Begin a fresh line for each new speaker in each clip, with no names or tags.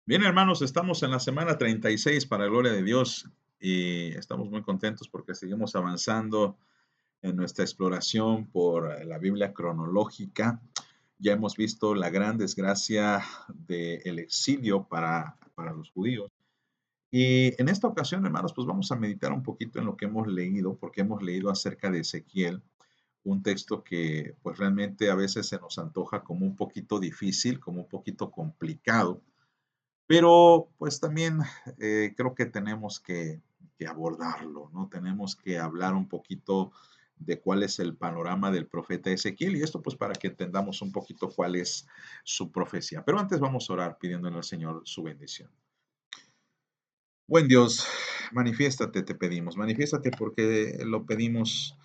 Bien, hermanos, estamos en la semana 36 para gloria de Dios y estamos muy contentos porque seguimos avanzando en nuestra exploración por la Biblia cronológica. Ya hemos visto la gran desgracia del exilio para los judíos. Y en esta ocasión, hermanos, pues vamos a meditar un poquito en lo que hemos leído, porque hemos leído acerca de Ezequiel, un texto que pues realmente a veces se nos antoja como un poquito difícil, como un poquito complicado, pero, pues, también, creo que tenemos que abordarlo, ¿no? Tenemos que hablar un poquito de cuál es el panorama del profeta Ezequiel, y esto, pues, para que entendamos un poquito cuál es su profecía. Pero antes vamos a orar pidiéndole al Señor su bendición. Buen Dios, manifiéstate, te pedimos, manifiéstate porque lo pedimos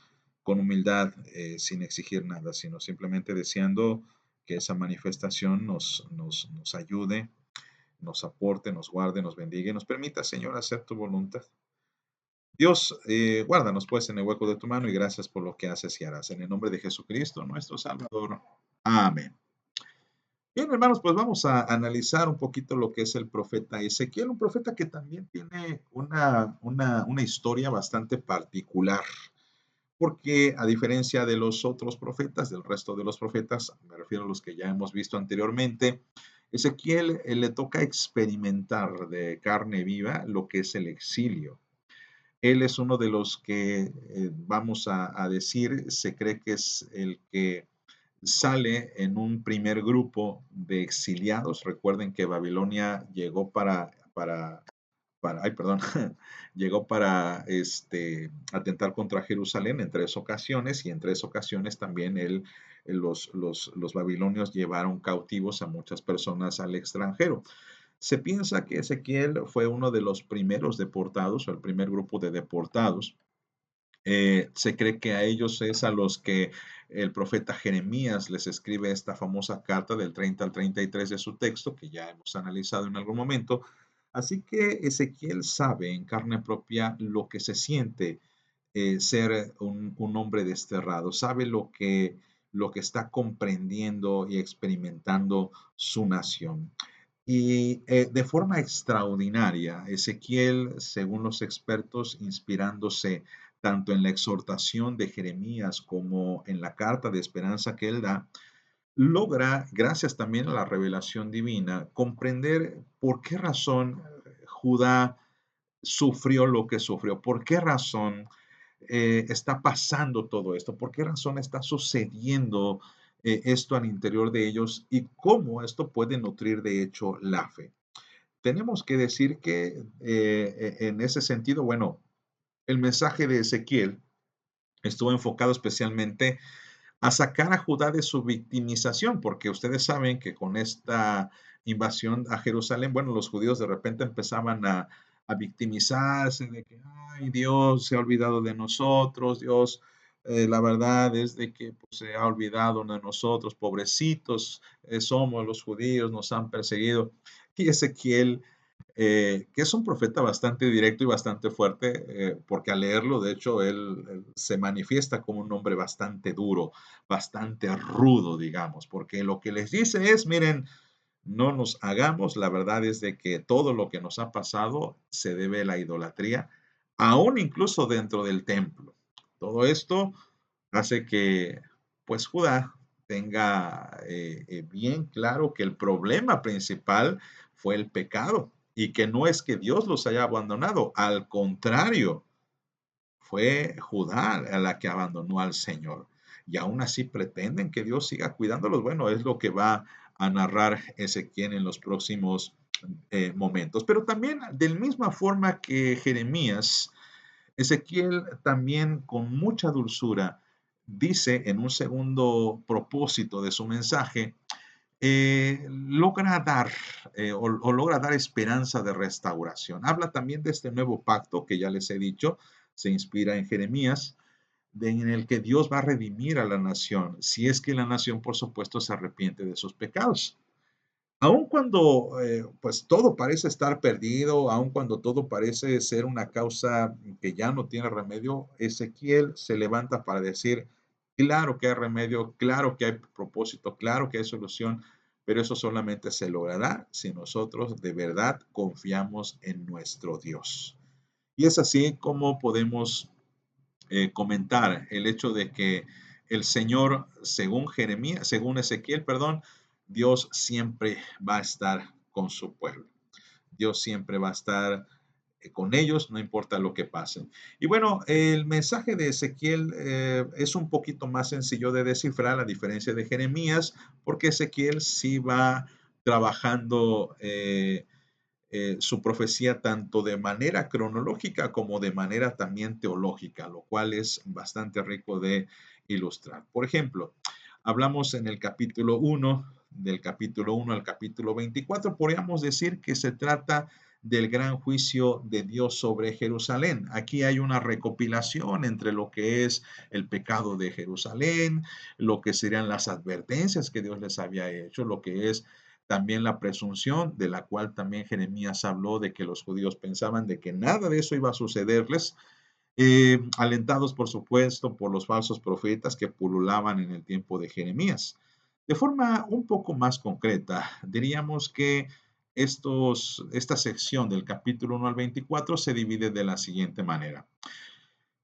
con humildad, sin exigir nada, sino simplemente deseando que esa manifestación nos ayude, nos aporte, nos guarde, nos bendiga y nos permita, Señor, hacer tu voluntad. Dios, guárdanos pues en el hueco de tu mano y gracias por lo que haces y harás. En el nombre de Jesucristo, nuestro Salvador. Amén. Bien, hermanos, pues vamos a analizar un poquito lo que es el profeta Ezequiel, un profeta que también tiene una historia bastante particular, porque a diferencia de los otros profetas, del resto de los profetas, me refiero a los que ya hemos visto anteriormente, Ezequiel le toca experimentar de carne viva lo que es el exilio. Él es uno de los que, vamos a decir, se cree que es el que sale en un primer grupo de exiliados. Recuerden que Babilonia llegó ay, perdón, llegó para atentar contra Jerusalén en 3 ocasiones y en 3 ocasiones también los babilonios llevaron cautivos a muchas personas al extranjero. Se piensa que Ezequiel fue uno de los primeros deportados o el primer grupo de deportados. Se cree que a ellos es a los que el profeta Jeremías les escribe esta famosa carta del 30 al 33 de su texto, que ya hemos analizado en algún momento. Así que Ezequiel sabe en carne propia lo que se siente ser un hombre desterrado, sabe lo que está comprendiendo y experimentando su nación. Y de forma extraordinaria, Ezequiel, según los expertos, inspirándose tanto en la exhortación de Jeremías como en la carta de esperanza que él da, logra, gracias también a la revelación divina, comprender por qué razón Judá sufrió lo que sufrió, por qué razón está pasando todo esto, por qué razón está sucediendo esto al interior de ellos y cómo esto puede nutrir de hecho la fe. Tenemos que decir que en ese sentido, bueno, el mensaje de Ezequiel estuvo enfocado especialmente a sacar a Judá de su victimización, porque ustedes saben que con esta invasión a Jerusalén, bueno, los judíos de repente empezaban a victimizarse de que, ay, Dios se ha olvidado de nosotros, Dios, la verdad es de que pues, se ha olvidado de nosotros, pobrecitos, somos los judíos, nos han perseguido. Y Ezequiel que es un profeta bastante directo y bastante fuerte, porque al leerlo, de hecho, él se manifiesta como un hombre bastante duro, bastante rudo, digamos, porque lo que les dice es, miren, no nos hagamos, la verdad es de que todo lo que nos ha pasado se debe a la idolatría, aún incluso dentro del templo. Todo esto hace que, pues, Judá tenga bien claro que el problema principal fue el pecado y que no es que Dios los haya abandonado, al contrario, fue Judá a la que abandonó al Señor. Y aún así pretenden que Dios siga cuidándolos. Bueno, es lo que va a narrar Ezequiel en los próximos momentos. Pero también, de la misma forma que Jeremías, Ezequiel también con mucha dulzura dice en un segundo propósito de su mensaje, logra dar o logra dar esperanza de restauración. Habla también de este nuevo pacto que ya les he dicho, se inspira en Jeremías, en el que Dios va a redimir a la nación, si es que la nación, por supuesto, se arrepiente de sus pecados. Aun cuando, pues, todo parece estar perdido, aun cuando todo parece ser una causa que ya no tiene remedio, Ezequiel se levanta para decir: "Claro que hay remedio, claro que hay propósito, claro que hay solución, pero eso solamente se logrará si nosotros de verdad confiamos en nuestro Dios. Y es así como podemos comentar el hecho de que el Señor, según Jeremías, según Ezequiel, perdón, Dios siempre va a estar con su pueblo. Dios siempre va a estar con ellos, no importa lo que pase. Y bueno, el mensaje de Ezequiel es un poquito más sencillo de descifrar, a diferencia de Jeremías, porque Ezequiel sí va trabajando su profecía tanto de manera cronológica como de manera también teológica, lo cual es bastante rico de ilustrar. Por ejemplo, hablamos en el capítulo 1, del capítulo 1 al capítulo 24, podríamos decir que se trata del gran juicio de Dios sobre Jerusalén. Aquí hay una recopilación entre lo que es el pecado de Jerusalén, lo que serían las advertencias que Dios les había hecho, lo que es también la presunción de la cual también Jeremías habló de que los judíos pensaban de que nada de eso iba a sucederles, alentados por supuesto por los falsos profetas que pululaban en el tiempo de Jeremías. De forma un poco más concreta, diríamos que esta sección del capítulo 1 al 24 se divide de la siguiente manera.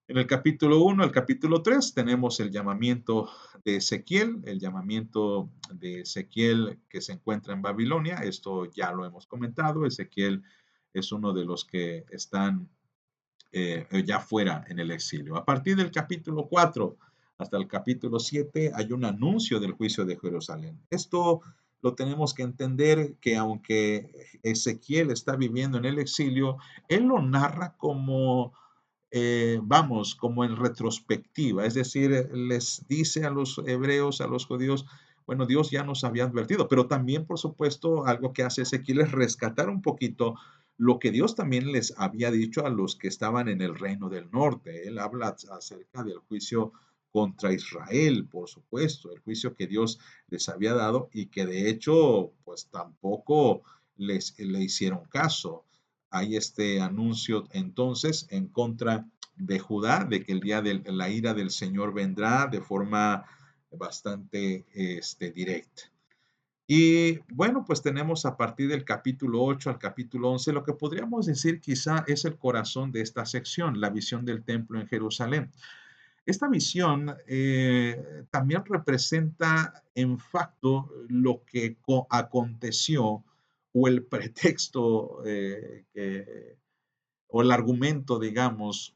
En el capítulo 1 al capítulo 3 tenemos el llamamiento de Ezequiel, el llamamiento de Ezequiel que se encuentra en Babilonia. Esto ya lo hemos comentado. Ezequiel es uno de los que están ya fuera en el exilio. A partir del capítulo 4 hasta el capítulo 7 hay un anuncio del juicio de Jerusalén. Esto lo tenemos que entender que aunque Ezequiel está viviendo en el exilio, él lo narra como vamos, como en retrospectiva, es decir, les dice a los hebreos, a los judíos, bueno, Dios ya nos había advertido, pero también, por supuesto, algo que hace Ezequiel es rescatar un poquito lo que Dios también les había dicho a los que estaban en el reino del norte. Él habla acerca del juicio contra Israel, por supuesto, el juicio que Dios les había dado y que de hecho, pues tampoco le hicieron caso. Hay este anuncio entonces en contra de Judá, de que el día de la ira del Señor vendrá de forma bastante directa. Y bueno, pues tenemos a partir del capítulo 8 al capítulo 11 lo que podríamos decir quizá es el corazón de esta sección, la visión del templo en Jerusalén. Esta visión también representa en facto lo que aconteció o el pretexto o el argumento, digamos,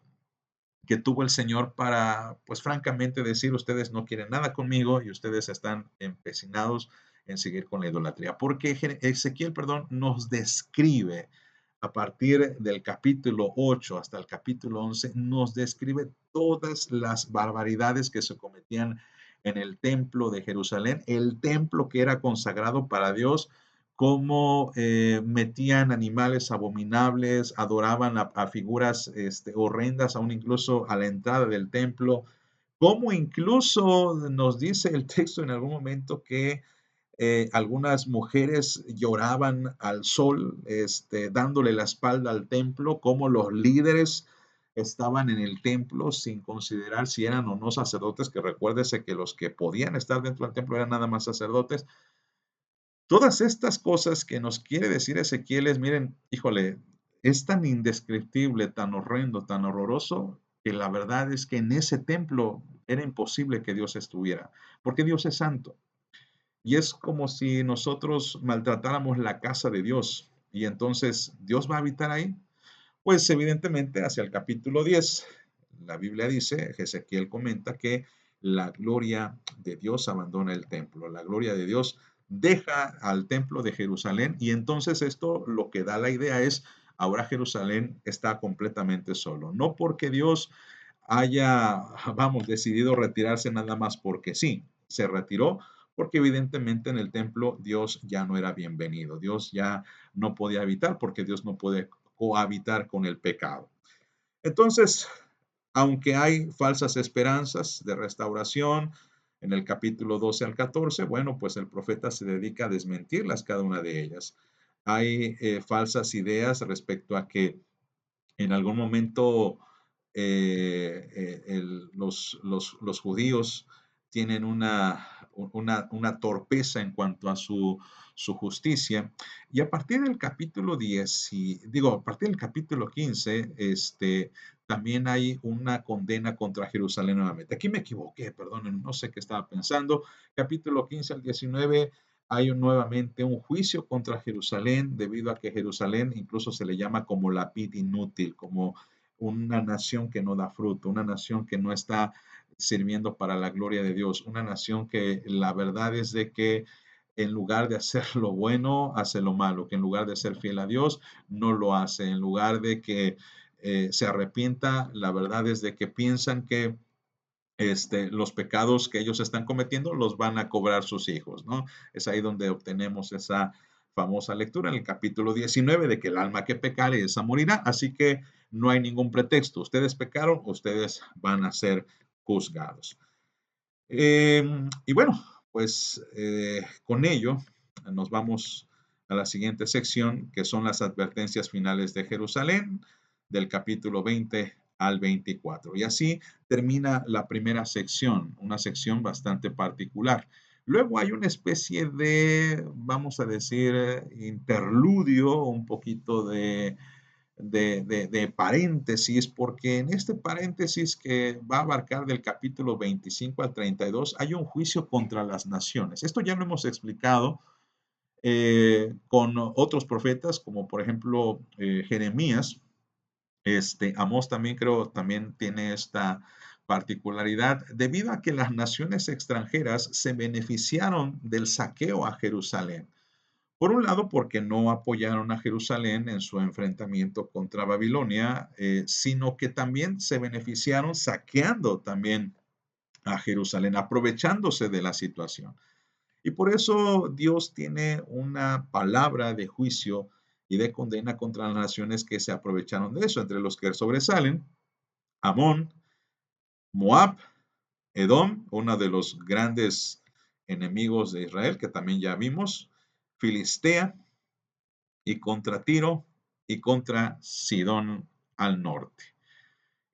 que tuvo el Señor para, pues francamente decir, ustedes no quieren nada conmigo y ustedes están empecinados en seguir con la idolatría. Porque Ezequiel, perdón, nos describe a partir del capítulo 8 hasta el capítulo 11, nos describe todas las barbaridades que se cometían en el templo de Jerusalén, el templo que era consagrado para Dios, cómo metían animales abominables, adoraban a figuras horrendas, aún incluso a la entrada del templo, cómo incluso nos dice el texto en algún momento que algunas mujeres lloraban al sol, dándole la espalda al templo, como los líderes estaban en el templo sin considerar si eran o no sacerdotes, que recuérdese que los que podían estar dentro del templo eran nada más sacerdotes. Todas estas cosas que nos quiere decir Ezequiel es, miren, híjole, es tan indescriptible, tan horrendo, tan horroroso, que la verdad es que en ese templo era imposible que Dios estuviera, porque Dios es santo. Y es como si nosotros maltratáramos la casa de Dios y entonces Dios va a habitar ahí. Pues evidentemente hacia el capítulo 10, la Biblia dice, Ezequiel comenta que la gloria de Dios abandona el templo, la gloria de Dios deja al templo de Jerusalén y entonces esto lo que da la idea es, ahora Jerusalén está completamente solo, no porque Dios haya, vamos, decidido retirarse nada más porque sí, se retiró porque evidentemente en el templo Dios ya no era bienvenido, Dios ya no podía habitar porque Dios no puede cohabitar con el pecado. Entonces, aunque hay falsas esperanzas de restauración en el capítulo 12 al 14, bueno, pues el profeta se dedica a desmentirlas cada una de ellas. Hay falsas ideas respecto a que en algún momento los judíos tienen una torpeza en cuanto a su justicia. Y a partir del capítulo 10, a partir del capítulo 15, también hay una condena contra Jerusalén nuevamente. Aquí me equivoqué, perdonen, no sé qué estaba pensando. Capítulo 15 al 19 hay nuevamente un juicio contra Jerusalén, debido a que Jerusalén incluso se le llama como la vid inútil, como una nación que no da fruto, una nación que no está sirviendo para la gloria de Dios, una nación que la verdad es de que en lugar de hacer lo bueno, hace lo malo, que en lugar de ser fiel a Dios, no lo hace, en lugar de que se arrepienta, la verdad es de que piensan que los pecados que ellos están cometiendo los van a cobrar sus hijos, ¿no? Es ahí donde obtenemos esa famosa lectura en el capítulo 19 de que el alma que pecare, esa morirá, así que no hay ningún pretexto. Ustedes pecaron, ustedes van a ser juzgados. Y bueno, pues con ello nos vamos a la siguiente sección, que son las advertencias finales de Jerusalén, del capítulo 20 al 24. Y así termina la primera sección, una sección bastante particular. Luego hay una especie de, vamos a decir, interludio, un poquito de paréntesis, porque en este paréntesis que va a abarcar del capítulo 25 al 32 hay un juicio contra las naciones. Esto ya lo hemos explicado con otros profetas, como por ejemplo Jeremías. Amós también creo, también tiene esta particularidad, debido a que las naciones extranjeras se beneficiaron del saqueo a Jerusalén. Por un lado, porque no apoyaron a Jerusalén en su enfrentamiento contra Babilonia, sino que también se beneficiaron saqueando también a Jerusalén, aprovechándose de la situación. Y por eso Dios tiene una palabra de juicio y de condena contra las naciones que se aprovecharon de eso, entre los que sobresalen Amón, Moab, Edom, uno de los grandes enemigos de Israel, que también ya vimos, Filistea, y contra Tiro y contra Sidón al norte.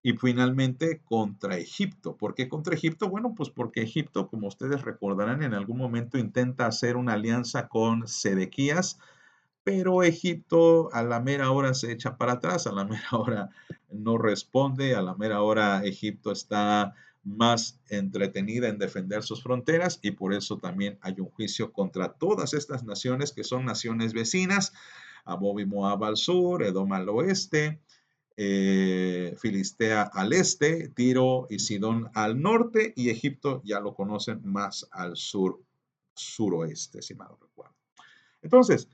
Y finalmente contra Egipto. ¿Por qué contra Egipto? Bueno, pues porque Egipto, como ustedes recordarán, en algún momento intenta hacer una alianza con Sedequías, pero Egipto a la mera hora se echa para atrás, a la mera hora no responde, a la mera hora Egipto está más entretenida en defender sus fronteras y por eso también hay un juicio contra todas estas naciones que son naciones vecinas, a Moab y Moab al sur, Edom al oeste, Filistea al este, Tiro y Sidón al norte y Egipto ya lo conocen más al sur, suroeste, si mal no recuerdo. Entonces,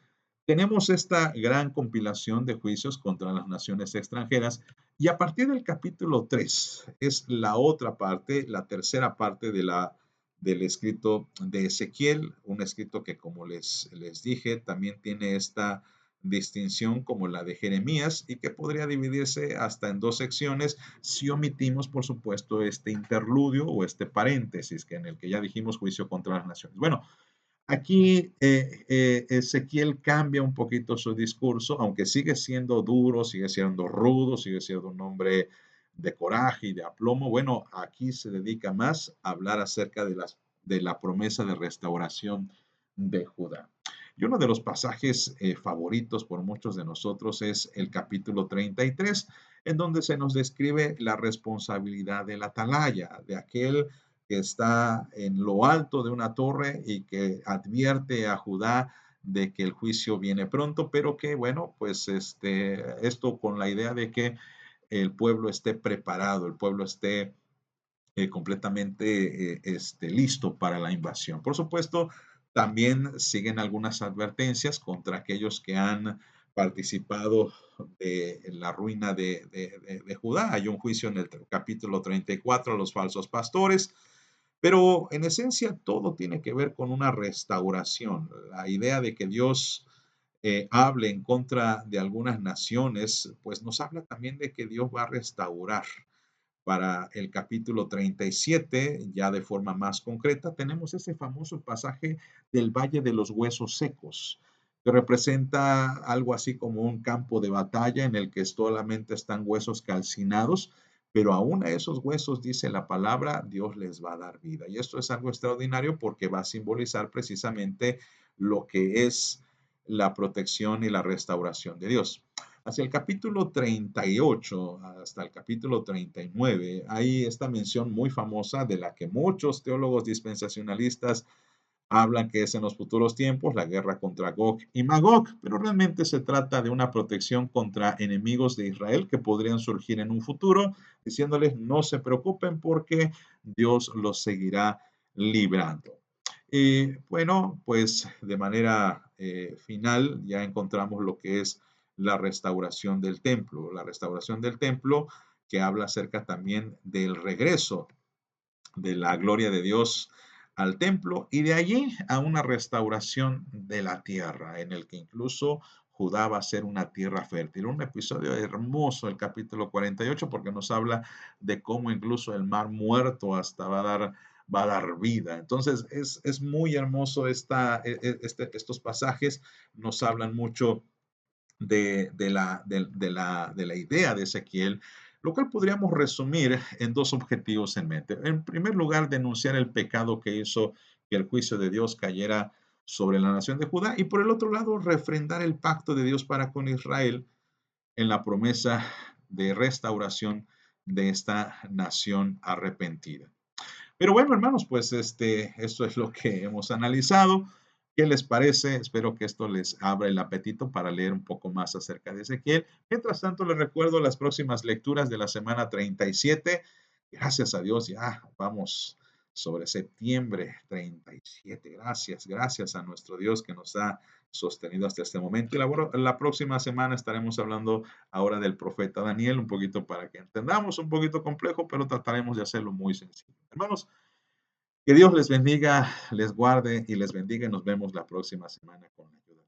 tenemos esta gran compilación de juicios contra las naciones extranjeras y a partir del capítulo 3 es la otra parte, la tercera parte del escrito de Ezequiel, un escrito que como les dije también tiene esta distinción como la de Jeremías y que podría dividirse hasta en dos secciones si omitimos por supuesto este interludio o este paréntesis que en el que ya dijimos juicio contra las naciones. Bueno, aquí Ezequiel cambia un poquito su discurso, aunque sigue siendo duro, sigue siendo rudo, sigue siendo un hombre de coraje y de aplomo. Bueno, aquí se dedica más a hablar acerca de la promesa de restauración de Judá. Y uno de los pasajes favoritos por muchos de nosotros es el capítulo 33, en donde se nos describe la responsabilidad del atalaya, de aquel que está en lo alto de una torre y que advierte a Judá de que el juicio viene pronto, pero que bueno, pues esto con la idea de que el pueblo esté preparado, el pueblo esté completamente listo para la invasión. Por supuesto, también siguen algunas advertencias contra aquellos que han participado de la ruina de Judá. Hay un juicio en el capítulo 34, los falsos pastores, pero en esencia todo tiene que ver con una restauración. La idea de que Dios hable en contra de algunas naciones, pues nos habla también de que Dios va a restaurar. Para el capítulo 37, ya de forma más concreta, tenemos ese famoso pasaje del Valle de los Huesos Secos, que representa algo así como un campo de batalla en el que solamente están huesos calcinados, pero aún a esos huesos, dice la palabra, Dios les va a dar vida. Y esto es algo extraordinario porque va a simbolizar precisamente lo que es la protección y la restauración de Dios. Hacia el capítulo 38 hasta el capítulo 39 hay esta mención muy famosa de la que muchos teólogos dispensacionalistas hablan que es en los futuros tiempos la guerra contra Gog y Magog, pero realmente se trata de una protección contra enemigos de Israel que podrían surgir en un futuro, diciéndoles no se preocupen porque Dios los seguirá librando. Y bueno, pues de manera final ya encontramos lo que es la restauración del templo. La restauración del templo que habla acerca también del regreso de la gloria de Dios al templo y de allí a una restauración de la tierra, en el que incluso Judá va a ser una tierra fértil. Un episodio hermoso, el capítulo 48, porque nos habla de cómo incluso el mar muerto hasta va a dar vida. Entonces es muy hermoso estos pasajes, nos hablan mucho de la idea de Ezequiel, lo cual podríamos resumir en dos objetivos en mente. En primer lugar, denunciar el pecado que hizo que el juicio de Dios cayera sobre la nación de Judá y por el otro lado, refrendar el pacto de Dios para con Israel en la promesa de restauración de esta nación arrepentida. Pero bueno, hermanos, pues esto es lo que hemos analizado. ¿Qué les parece? Espero que esto les abra el apetito para leer un poco más acerca de Ezequiel. Mientras tanto, les recuerdo las próximas lecturas de la semana 37. Gracias a Dios, ya vamos sobre septiembre 37. Gracias, gracias a nuestro Dios que nos ha sostenido hasta este momento. Y la próxima semana estaremos hablando ahora del profeta Daniel, un poquito para que entendamos, un poquito complejo, pero trataremos de hacerlo muy sencillo. Hermanos, que Dios les bendiga, les guarde y les bendiga y nos vemos la próxima semana con la ayuda.